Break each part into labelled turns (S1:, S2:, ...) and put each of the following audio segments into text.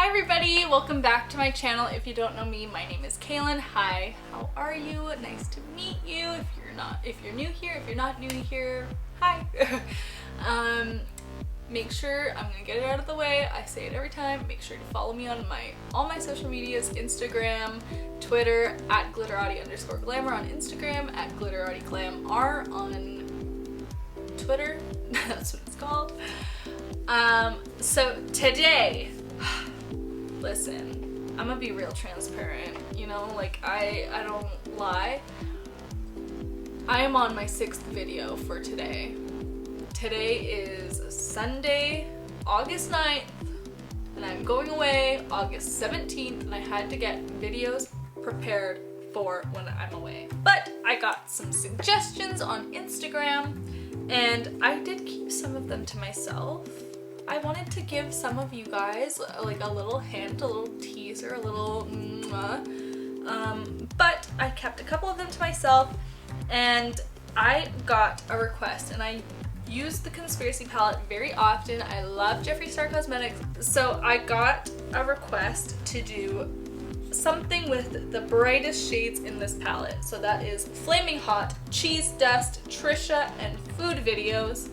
S1: Hi everybody, welcome back to my channel. If you don't know me, my name is Kaylin. Hi, how are you? Nice to meet you. If you're new here, if you're not new here, hi. Make sure, I'm gonna get it out of the way, I say it every time, make sure to follow me on all my social medias, Instagram, Twitter, at @glitterati_glamour on Instagram, at @glitterattiglamr on Twitter, that's what it's called. So today, listen, I'm gonna be real transparent, you know, like I don't lie. I am on my 6th video for today. Today is Sunday, August 9th, and I'm going away August 17th, and I had to get videos prepared for when I'm away. But I got some suggestions on Instagram, and I did keep some of them to myself. I wanted to give some of you guys like a little hint, a little teaser, a little but I kept a couple of them to myself, and I got a request, and I use the Conspiracy palette very often. I love Jeffree Star Cosmetics, so I got a request to do something with the brightest shades in this palette. So that is Flaming Hot, Cheese Dust, Trisha, and Food Videos.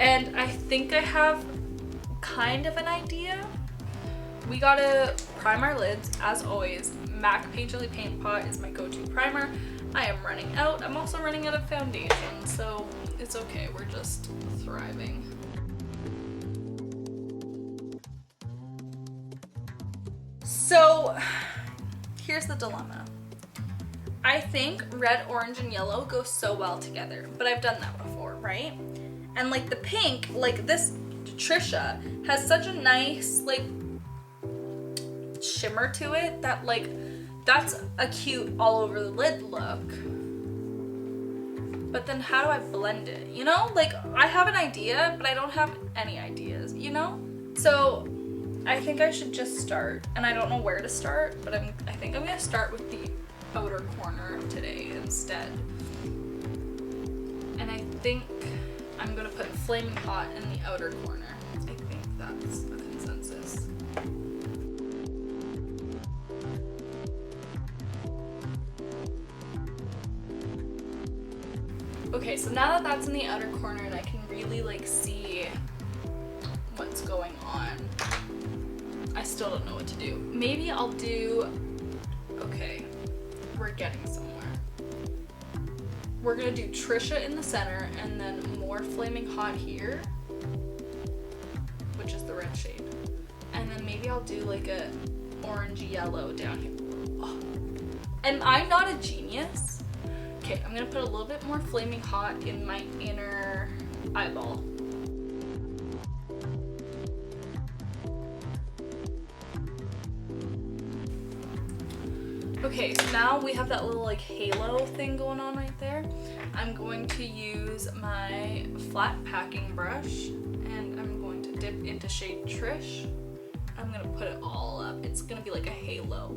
S1: And I think I have kind of an idea. We gotta prime our lids, as always. MAC Painterly Paint Pot is my go-to primer. I am running out. I'm also running out of foundation, so it's okay. We're just thriving. So here's the dilemma. I think red, orange, and yellow go so well together, but I've done that before, right? And like the pink, like this Trisha has such a nice like shimmer to it that like that's a cute all over the lid look. But then how do I blend it? You know, like I have an idea, but I don't have any ideas, you know? So I think I should just start, and I don't know where to start, but I think I'm gonna start with the outer corner today instead. And I think I'm gonna put Flaming Hot in the outer corner. I think that's the consensus. Okay, so now that that's in the outer corner and I can really like see what's going on, I still don't know what to do. Maybe I'll do, okay, we're getting somewhere. We're gonna do Trisha in the center and then more Flaming Hot here, which is the red shade. And then maybe I'll do like a orange yellow down here. Oh. Am I not a genius? Okay, I'm gonna put a little bit more Flaming Hot in my inner eyeball. Okay, so now we have that little like halo thing going on right there. I'm going to use my flat packing brush and I'm going to dip into shade Trish. I'm gonna put it all up. It's gonna be like a halo.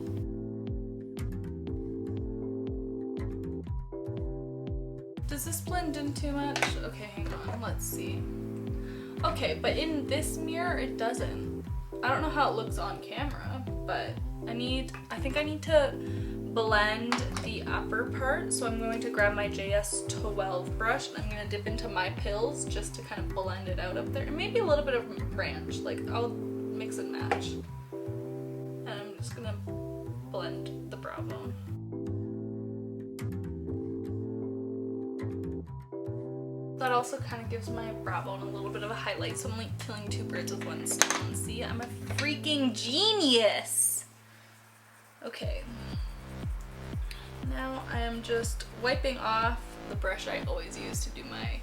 S1: Does this blend in too much? Okay, hang on, let's see. Okay, but in this mirror, it doesn't. I don't know how it looks on camera, but I think I need to blend the upper part. So I'm going to grab my JS12 brush and I'm gonna dip into my pills just to kind of blend it out up there. And maybe a little bit of ranch, like I'll mix and match. And I'm just gonna blend the brow bone. That also kind of gives my brow bone a little bit of a highlight, so I'm like killing two birds with one stone. See, I'm a freaking genius! Okay. Now I am just wiping off the brush I always use to do my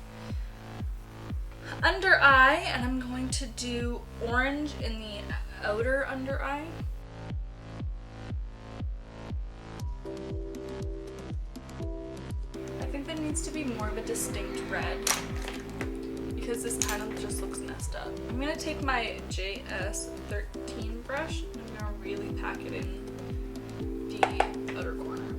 S1: under eye, and I'm going to do orange in the outer under eye. I think there needs to be more of a distinct red because this kind of just looks messed up. I'm gonna take my JS13 brush and I'm gonna really pack it in the outer corner.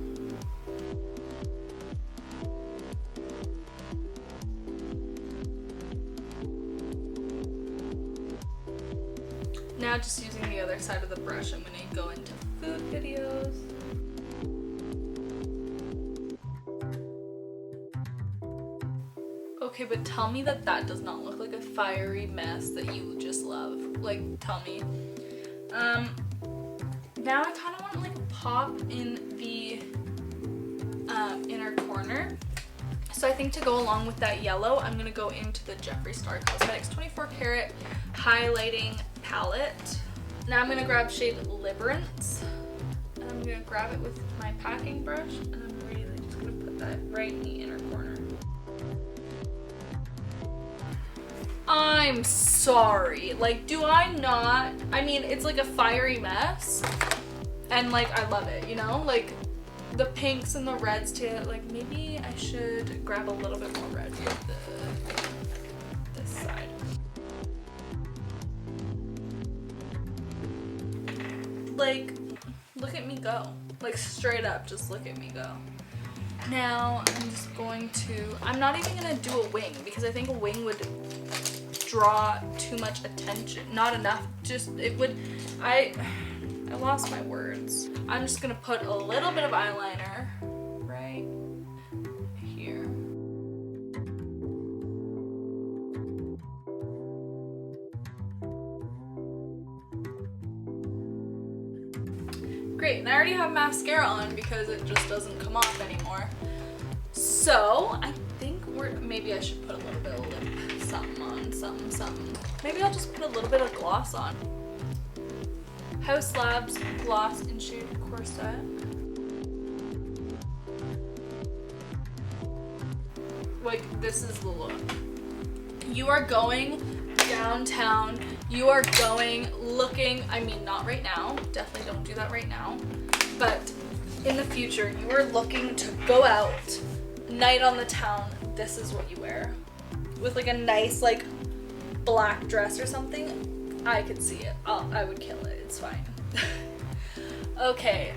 S1: Now not just using the other side of the brush. I'm gonna go into food videos. Okay, but tell me that that does not look like a fiery mess that you just love. Like, tell me. Now I kind of want to like pop in the inner corner. So I think to go along with that yellow, I'm gonna go into the Jeffree Star Cosmetics 24 karat highlighting palette. Now I'm gonna grab shade Liberance. And I'm gonna grab it with my packing brush, and I'm really just gonna put that right in the inner corner. I'm sorry, like, do I not? I mean, it's like a fiery mess, and like I love it, you know, like the pinks and the reds to it. Like, maybe I should grab a little bit more red with this side. Like, look at me go. Like, straight up, just look at me go. Now I'm just going to, I'm not even gonna do a wing because I think a wing would draw too much attention. Not enough, just, it would, I lost my words. I'm just gonna put a little bit of eyeliner right here. Great, and I already have mascara on because it just doesn't come off anymore. So I think maybe I should put a little bit of lip something on, something. Maybe I'll just put a little bit of gloss on. Haus Labs gloss in shade Corset. Like, this is the look. You are going downtown. You are going looking, I mean, not right now. Definitely don't do that right now. But in the future, you are looking to go out, night on the town. This is what you wear. With like a nice like black dress or something. I could see it. I would kill it. It's fine. Okay.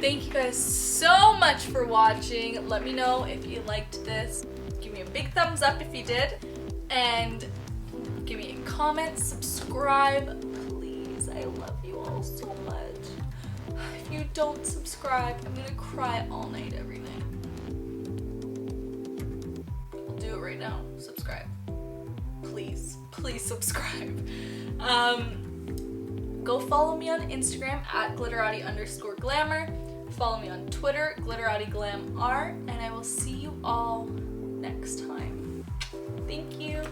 S1: Thank you guys so much for watching. Let me know if you liked this. Give me a big thumbs up if you did. And give me a comment. Subscribe. Please. I love you all so much. If you don't subscribe, I'm gonna cry all night every night. I'll do it right now. Subscribe. Please. Please subscribe. Go follow me on Instagram at glitterati_glamour. Follow me on Twitter, glitterattiglamr, and I will see you all next time. Thank you.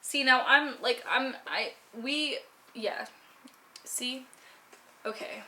S1: See, now yeah. See? Okay.